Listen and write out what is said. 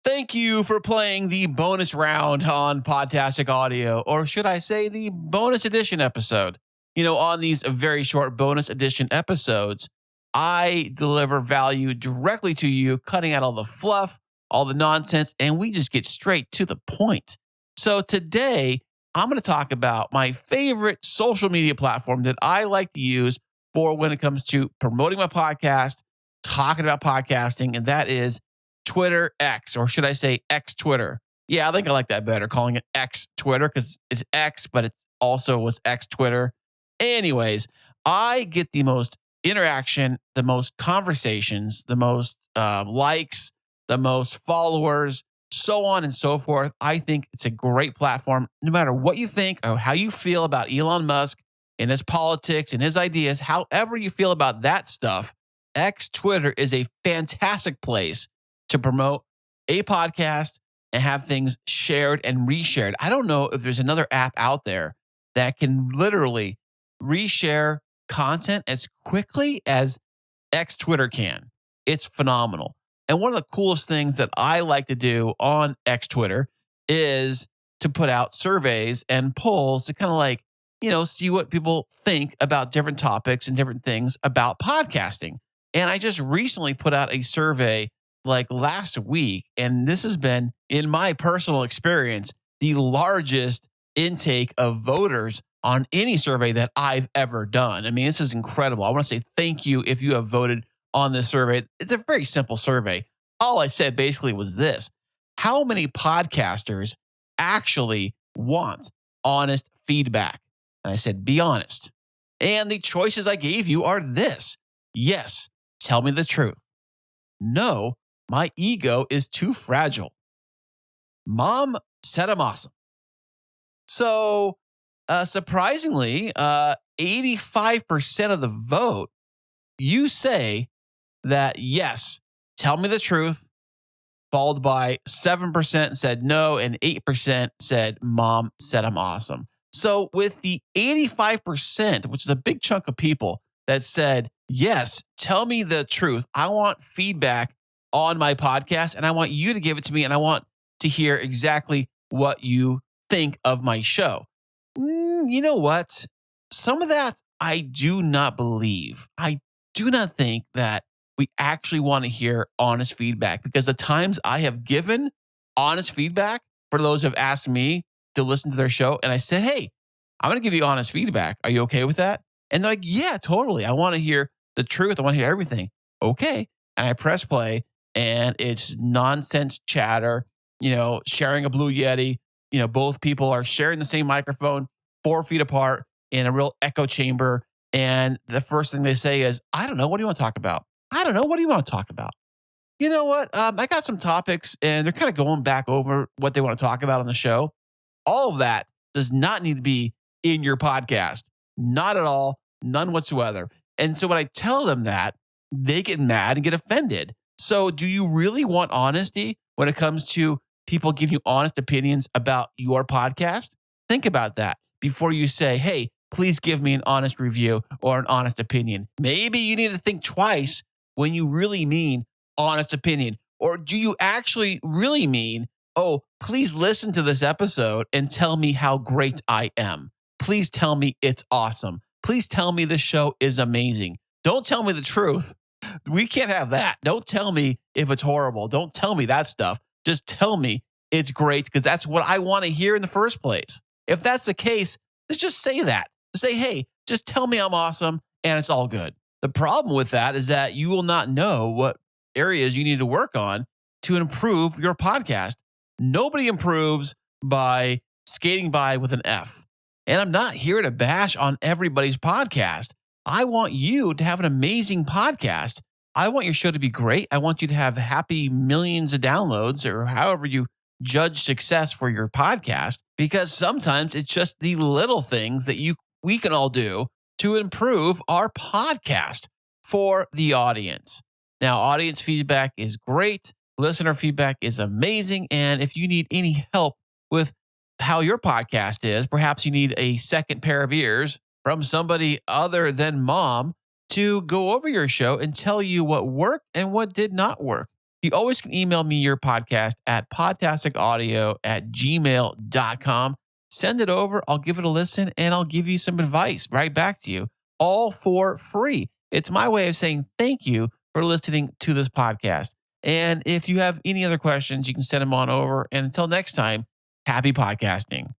Thank you for playing the bonus round on Podtastic Audio, or should I say the bonus edition episode. On these very short bonus edition episodes, I deliver value directly to you, cutting out all the fluff, all the nonsense, and we just get straight to the point. So today, I'm going to talk about my favorite social media platform that I like to use for when it comes to promoting my podcast, talking about podcasting, and that is Twitter X, or should I say X Twitter? Yeah, I think I like that better, calling it X Twitter, because it's X, but it also was X Twitter. Anyways, I get the most interaction, the most conversations, the most likes, the most followers, so on and so forth. I think it's a great platform. No matter what you think or how you feel about Elon Musk and his politics and his ideas, however you feel about that stuff, X Twitter is a fantastic place to promote a podcast and have things shared and reshared. I don't know if there's another app out there that can literally reshare content as quickly as X Twitter can. It's phenomenal. And one of the coolest things that I like to do on X Twitter is to put out surveys and polls to kind of see what people think about different topics and different things about podcasting. And I just recently put out a survey last week, and this has been, in my personal experience, the largest intake of voters on any survey that I've ever done. I mean, this is incredible. I want to say thank you if you have voted on this survey. It's a very simple survey. All I said basically was this: how many podcasters actually want honest feedback? And I said, be honest. And the choices I gave you are this: yes, tell me the truth. No, my ego is too fragile. Mom said I'm awesome. So, surprisingly, 85% of the vote, you say that yes, tell me the truth, followed by 7% said no, and 8% said mom said I'm awesome. So with the 85%, which is a big chunk of people that said, yes, tell me the truth, I want feedback on my podcast, and I want you to give it to me, and I want to hear exactly what you think of my show. You know what? Some of that I do not believe. I do not think that we actually want to hear honest feedback, because the times I have given honest feedback for those who have asked me to listen to their show, and I said, hey, I'm going to give you honest feedback. Are you okay with that? And they're like, yeah, totally. I want to hear the truth. I want to hear everything. Okay. And I press play, and it's nonsense chatter, sharing a Blue Yeti. Both people are sharing the same microphone 4 feet apart in a real echo chamber. And the first thing they say is, I don't know. What do you want to talk about? I don't know. What do you want to talk about? You know what? I got some topics, and they're kind of going back over what they want to talk about on the show. All of that does not need to be in your podcast. Not at all. None whatsoever. And so when I tell them that, they get mad and get offended. So do you really want honesty when it comes to people giving you honest opinions about your podcast? Think about that before you say, hey, please give me an honest review or an honest opinion. Maybe you need to think twice when you really mean honest opinion. Or do you actually really mean, oh, please listen to this episode and tell me how great I am. Please tell me it's awesome. Please tell me the show is amazing. Don't tell me the truth. We can't have that. Don't tell me if it's horrible. Don't tell me that stuff. Just tell me it's great, because that's what I want to hear in the first place. If that's the case, let's just say that. Say, hey, just tell me I'm awesome and it's all good. The problem with that is that you will not know what areas you need to work on to improve your podcast. Nobody improves by skating by with an F. And I'm not here to bash on everybody's podcast. I want you to have an amazing podcast. I want your show to be great. I want you to have happy millions of downloads, or however you judge success for your podcast, because sometimes it's just the little things that we can all do to improve our podcast for the audience. Now, audience feedback is great. Listener feedback is amazing. And if you need any help with how your podcast is, perhaps you need a second pair of ears from somebody other than mom to go over your show and tell you what worked and what did not work. You always can email me your podcast at podtasticaudio@gmail.com. Send it over. I'll give it a listen and I'll give you some advice right back to you, all for free. It's my way of saying thank you for listening to this podcast. And if you have any other questions, you can send them on over. And until next time, happy podcasting.